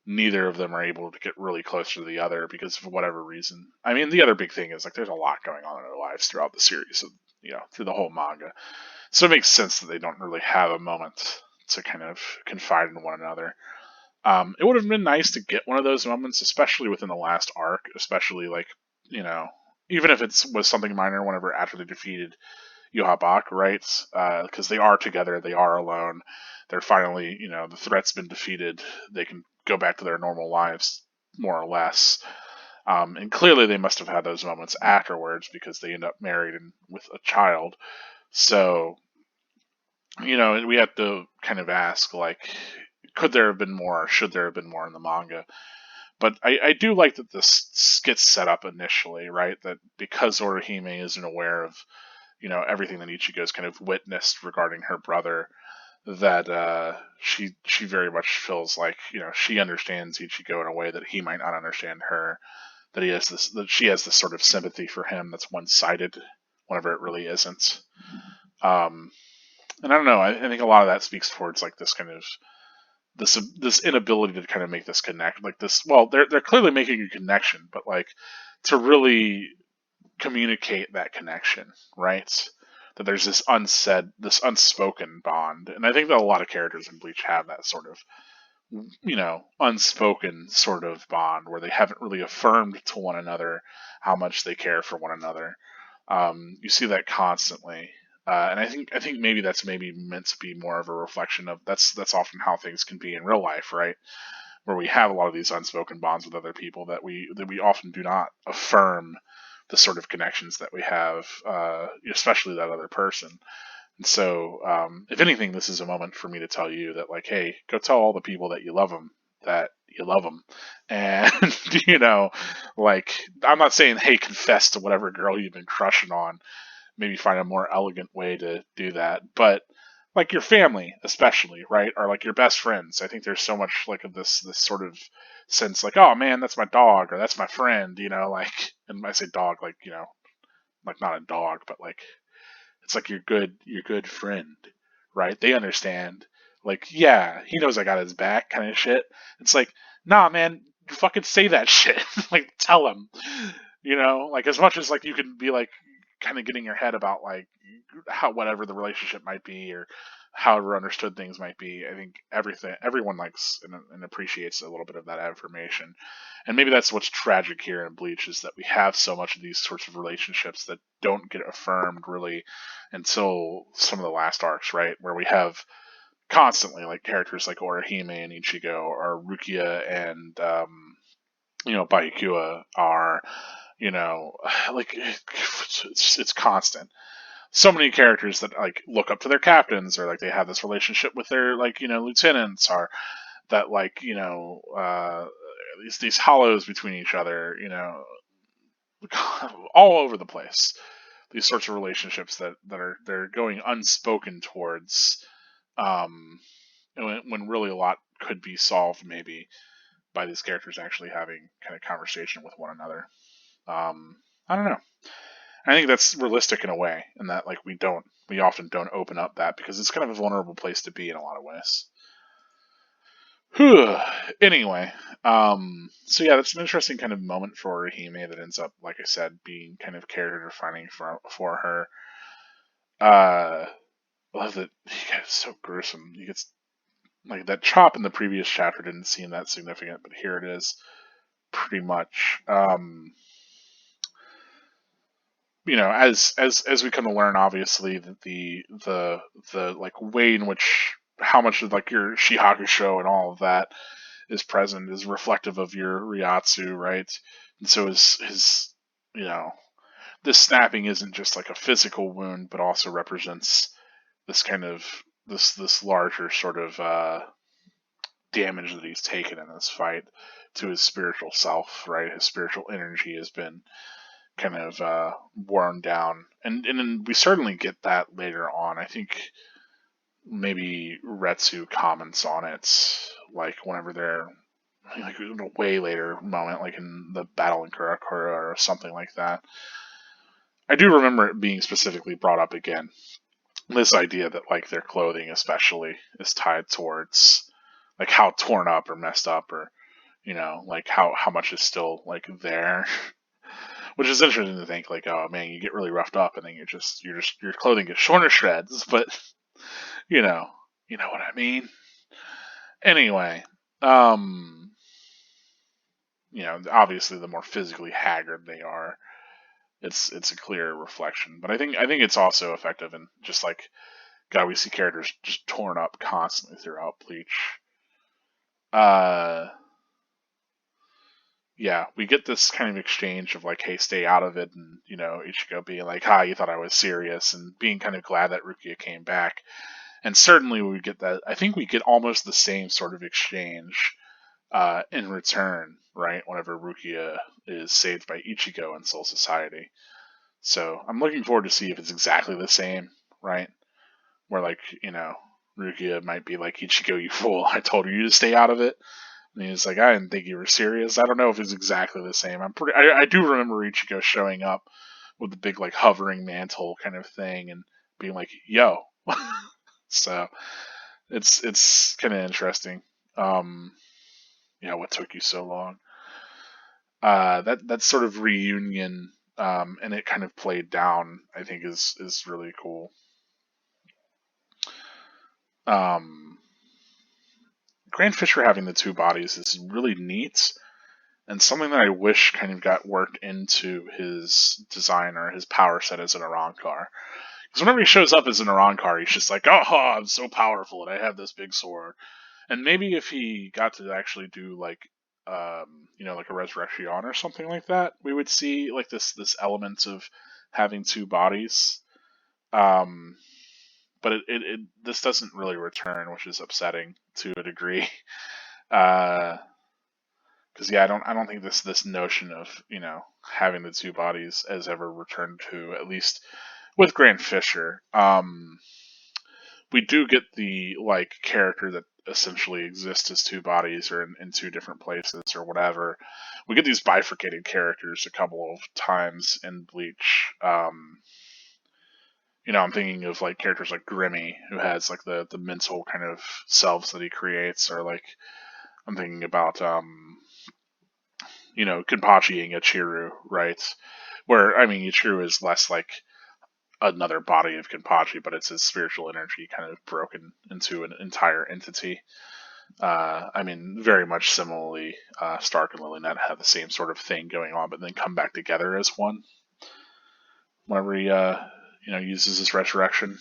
neither of them are able to get really close to the other because of whatever reason. I mean, the other big thing is like there's a lot going on in their lives throughout the series, through the whole manga. So it makes sense that they don't really have a moment to kind of confide in one another. It would have been nice to get one of those moments, especially within the last arc, especially like, even if it was something minor whenever after they defeated Yohabak, right? Because they are together, they are alone. They're finally, the threat's been defeated. They can go back to their normal lives, more or less. And clearly they must have had those moments afterwards because they end up married and with a child. So, we have to kind of ask, like, could there have been more? Should there have been more in the manga? But I do like that this gets set up initially, right? That because Orihime isn't aware of everything that Ichigo's kind of witnessed regarding her brother, that she very much feels like she understands Ichigo in a way that he might not understand her. That she has this sort of sympathy for him that's one sided, whenever it really isn't. And I don't know. I think a lot of that speaks towards like this kind of this inability to kind of make this connect, like this. Well, they're clearly making a connection, but like to really communicate that connection, right? That there's this unspoken bond, and I think that a lot of characters in Bleach have that sort of, unspoken sort of bond where they haven't really affirmed to one another how much they care for one another. You see that constantly, and I think maybe that's maybe meant to be more of a reflection of that's often how things can be in real life, right? Where we have a lot of these unspoken bonds with other people that we often do not affirm the sort of connections that we have, especially that other person. And so, if anything, this is a moment for me to tell you that, like, hey, go tell all the people that you love them that you love them. And, like, I'm not saying, hey, confess to whatever girl you've been crushing on. Maybe find a more elegant way to do that. But, like, your family, especially, right? Or, like, your best friends. I think there's so much, like, of this sort of sense, like, oh, man, that's my dog, or that's my friend, like, and I say dog, like, like, not a dog, but, like, it's like your good friend, right? They understand. Like, yeah, he knows I got his back, kind of shit. It's like, nah, man, you fucking say that shit. Like, tell him. Like as much as like you can be like kind of getting your head about like how whatever the relationship might be or however understood things might be. I think everyone likes and appreciates a little bit of that affirmation. And maybe that's what's tragic here in Bleach is that we have so much of these sorts of relationships that don't get affirmed really until some of the last arcs, right? Where we have constantly like characters like Orihime and Ichigo or Rukia and Byakuya are, like it's constant. So many characters that like look up to their captains or like they have this relationship with their like lieutenants or that like these hollows between each other, all over the place. These sorts of relationships that are they're going unspoken towards, when really a lot could be solved maybe by these characters actually having kind of conversation with one another. I don't know. I think that's realistic in a way, and that like we often don't open up that because it's kind of a vulnerable place to be in a lot of ways. Anyway, so yeah, that's an interesting kind of moment for Orihime that ends up, like I said, being kind of character defining for her. I love that he gets so gruesome. He gets like that chop in the previous chapter didn't seem that significant, but here it is, pretty much. As we come to learn, obviously, that the like way in which how much of like your Shihaku show and all of that is present is reflective of your Ryatsu, right? And so his you know, this snapping isn't just like a physical wound, but also represents this kind of this larger sort of damage that he's taken in this fight to his spiritual self, right? His spiritual energy has been kind of worn down, and we certainly get that later on. I think maybe Retsu comments on it, like whenever they're like in a way later moment, like in the battle in Kurakura or something like that. I do remember it being specifically brought up again. This idea that like their clothing, especially, is tied towards like how torn up or messed up, or like how much is still like there. Which is interesting to think, like, oh man, you get really roughed up, and then your clothing gets torn to shreds. But you know, you know what I mean. Anyway, obviously, the more physically haggard they are, it's a clear reflection. But I think it's also effective in just like, God, we see characters just torn up constantly throughout Bleach. Yeah, we get this kind of exchange of like, hey, stay out of it, and Ichigo being like, "Ha, you thought I was serious," and being kind of glad that Rukia came back. And certainly we get that. I think we get almost the same sort of exchange in return, right? Whenever Rukia is saved by Ichigo in Soul Society. So I'm looking forward to see if it's exactly the same, right? Where like, Rukia might be like, "Ichigo, you fool, I told you to stay out of it." And he's like, "I didn't think you were serious." I don't know if it's exactly the same. I do remember Ichigo showing up with the big like hovering mantle kind of thing and being like, "Yo." So it's kind of interesting. What took you so long? That sort of reunion, and it kind of played down, I think is really cool. Grand Fisher having the two bodies is really neat, and something that I wish kind of got worked into his design or his power set as an Arankar. Because whenever he shows up as an Arankar, he's just like, "Oh, I'm so powerful and I have this big sword." And maybe if he got to actually do like, like a Resurrection or something like that, we would see like this element of having two bodies. But this doesn't really return, which is upsetting to a degree. Because I don't think this notion of having the two bodies has ever returned to, at least with Grand Fisher. We do get the like character that essentially exists as two bodies or in two different places or whatever. We get these bifurcated characters a couple of times in Bleach. I'm thinking of like characters like Grimmy, who has like the mental kind of selves that he creates, or like I'm thinking about Kenpachi and Yachiru, right? Where Yachiru is less like another body of Kenpachi, but it's his spiritual energy kind of broken into an entire entity. Very much similarly, Stark and Lilynet have the same sort of thing going on, but then come back together as one. Whenever he, uses his resurrection.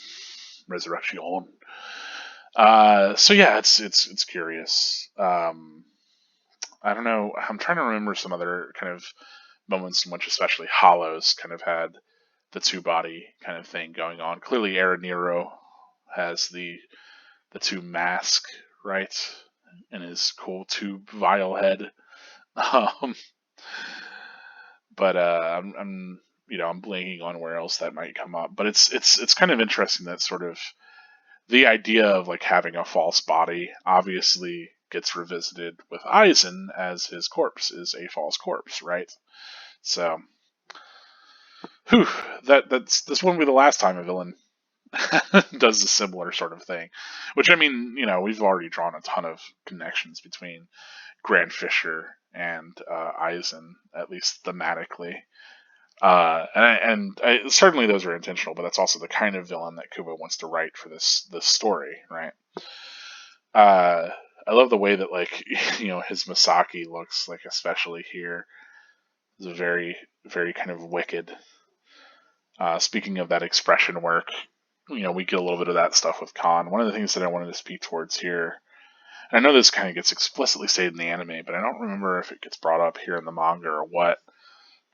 So yeah, it's curious. I don't know. I'm trying to remember some other kind of moments in which, especially Hollows, kind of had the two body kind of thing going on. Clearly, Araniro has the two mask, right, and his cool tube vial head. But I'm blanking on where else that might come up. But it's kind of interesting that sort of the idea of like having a false body obviously gets revisited with Aizen, as his corpse is a false corpse, right? So, this won't be the last time a villain does a similar sort of thing. Which we've already drawn a ton of connections between Grand Fisher and Aizen, at least thematically. Certainly those are intentional, but that's also the kind of villain that Kubo wants to write for this story, right? I love the way that his Masaki looks like, especially here. It's a very, very kind of wicked. Speaking of that expression work, we get a little bit of that stuff with Khan. One of the things that I wanted to speak towards here I know this kind of gets explicitly stated in the anime, but I don't remember if it gets brought up here in the manga or what.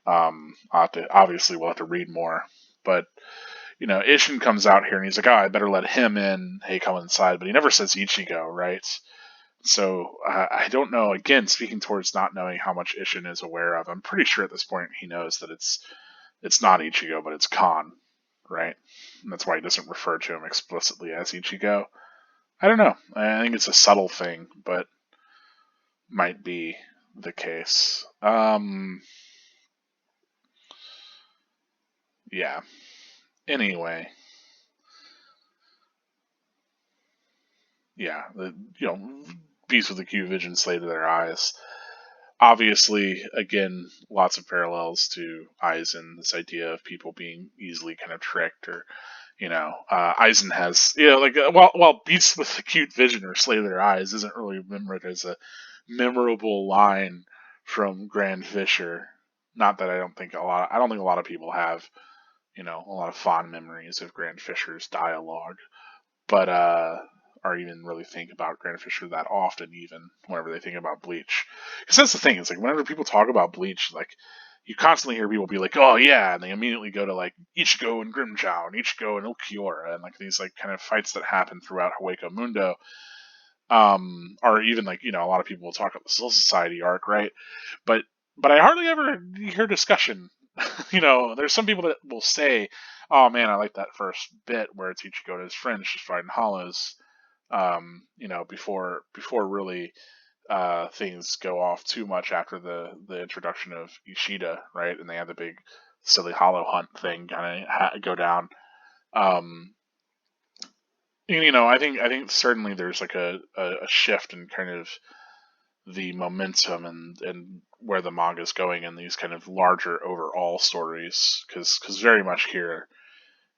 Obviously, we'll have to read more. But, Ishin comes out here and he's like, oh, I better let him in. Hey, come inside. But he never says Ichigo, right? So I don't know. Again, speaking towards not knowing how much Ishin is aware of, I'm pretty sure at this point he knows that it's not Ichigo, but it's Khan, right? And that's why he doesn't refer to him explicitly as Ichigo. I don't know. I think it's a subtle thing, but might be the case. Yeah. Anyway, yeah. Beasts with the Q vision slay to their eyes. Obviously, again, lots of parallels to Aizen. This idea of people being easily kind of tricked, or Aizen has, while Beasts with acute vision or slay their eyes isn't really remembered as a memorable line from Grand Fisher. Not that I don't think a lot of people have, a lot of fond memories of Grand Fisher's dialogue, but or even really think about Grand Fisher that often, even whenever they think about Bleach. Because that's the thing, it's like whenever people talk about Bleach, like you constantly hear people be like, "Oh yeah," and they immediately go to like Ichigo and Grimjow and Ichigo and Ulquiorra and like these like kind of fights that happen throughout Hueco Mundo. Or even like a lot of people will talk about the Soul Society arc, right? But I hardly ever hear discussion. There's some people that will say, "Oh man, I like that first bit where it's Ichigo and his friends just fighting hollows." Before really things go off too much after the introduction of Ishida, right? And they have the big silly hollow hunt thing kind of go down. I think certainly there's like a shift in kind of the momentum and where the manga is going in these kind of larger overall stories, because very much here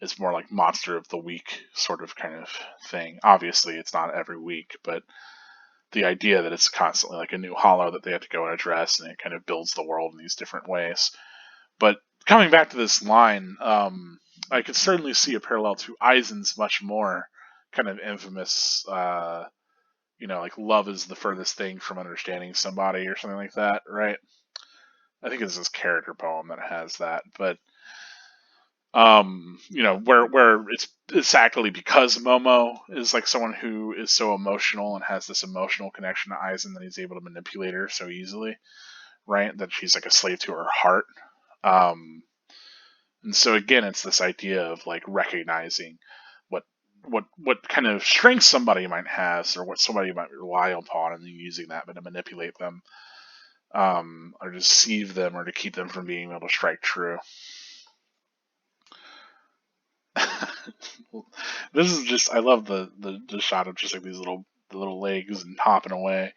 it's more like monster of the week sort of kind of thing. Obviously, it's not every week, but the idea that it's constantly like a new hollow that they have to go and address, and it kind of builds the world in these different ways. But coming back to this line, I could certainly see a parallel to Aizen's much more kind of infamous, like love is the furthest thing from understanding somebody or something like that, right? I think it's this character poem that has that, but where it's actually because Momo is like someone who is so emotional and has this emotional connection to Aizen that he's able to manipulate her so easily, right? That she's like a slave to her heart. Um, and so again, it's this idea of like recognizing what what kind of strengths somebody might have, or what somebody might rely upon, and then using that to manipulate them, or deceive them, or to keep them from being able to strike true. This is just, I love the shot of just like these little legs and hopping away.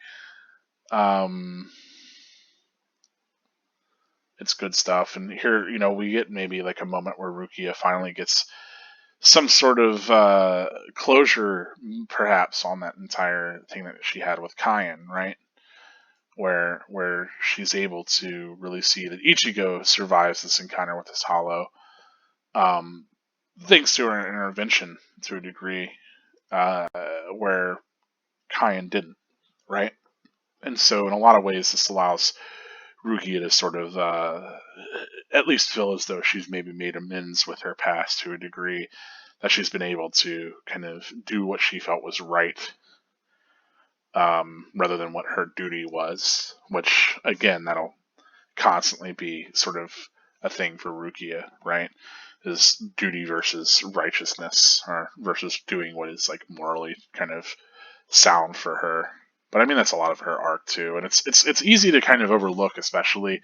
It's good stuff. And here, we get maybe like a moment where Rukia finally gets some sort of closure, perhaps, on that entire thing that she had with Kayan, right? Where she's able to really see that Ichigo survives this encounter with this hollow, um, thanks to her intervention to a degree, where Kayan didn't, right? And so, in a lot of ways, this allows Rukia to sort of at least feel as though she's maybe made amends with her past to a degree, that she's been able to kind of do what she felt was right, rather than what her duty was, which, again, that'll constantly be sort of a thing for Rukia, right? Is duty versus righteousness, or versus doing what is like morally kind of sound for her. But I mean, that's a lot of her arc too, and it's easy to kind of overlook, especially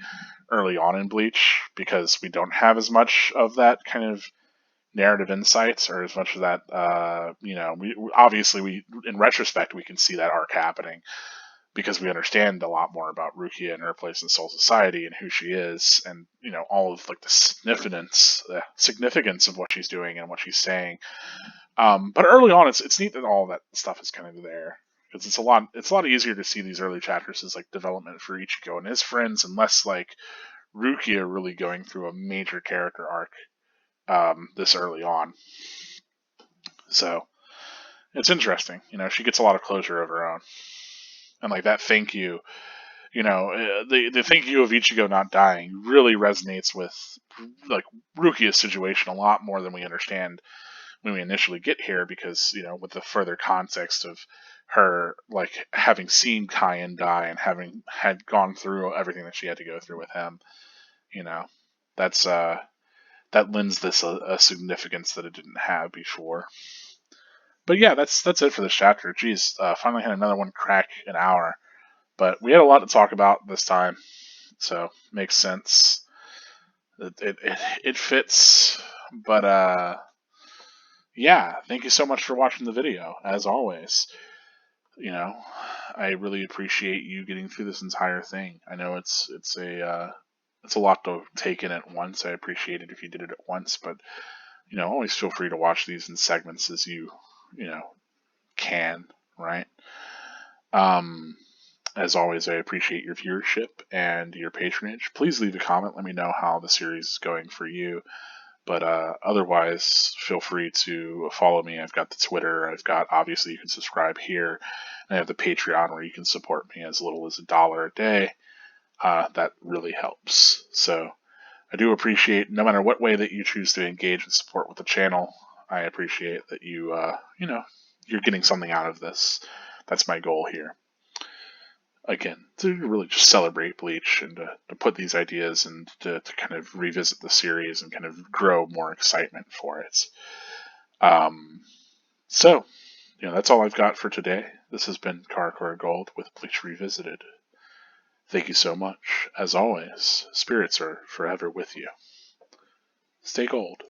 early on in Bleach, because we don't have as much of that kind of narrative insights, or as much of that. We obviously, we in retrospect, we can see that arc happening because we understand a lot more about Rukia and her place in Soul Society and who she is, and all of like the significance of what she's doing and what she's saying. But early on, it's neat that all that stuff is kind of there, because it's a lot easier to see these early chapters as like development for Ichigo and his friends, and less like Rukia really going through a major character arc this early on. So it's interesting. She gets a lot of closure of her own. And like that thank you, the thank you of Ichigo not dying really resonates with like Rukia's situation a lot more than we understand when we initially get here, because with the further context of her like having seen Kyan die and having had gone through everything that she had to go through with him, that's that lends this a significance that it didn't have before. But yeah, that's it for this chapter. Geez, finally had another one crack an hour, but we had a lot to talk about this time, so makes sense. It fits, but yeah, thank you so much for watching the video. As always, I really appreciate you getting through this entire thing. I know it's a lot to take in at once. I appreciate it if you did it at once, but always feel free to watch these in segments as you can, right? As always, I appreciate your viewership and your patronage. Please leave a comment. Let me know how the series is going for you. But otherwise, feel free to follow me. I've got the Twitter. Obviously, you can subscribe here. And I have the Patreon where you can support me as little as $1 a day. That really helps. So I do appreciate, no matter what way that you choose to engage and support with the channel, I appreciate that you're getting something out of this. That's my goal here. Again, to really just celebrate Bleach and to put these ideas and to kind of revisit the series and kind of grow more excitement for it. So, that's all I've got for today. This has been Karakura Gold with Bleach Revisited. Thank you so much. As always, spirits are forever with you. Stay gold.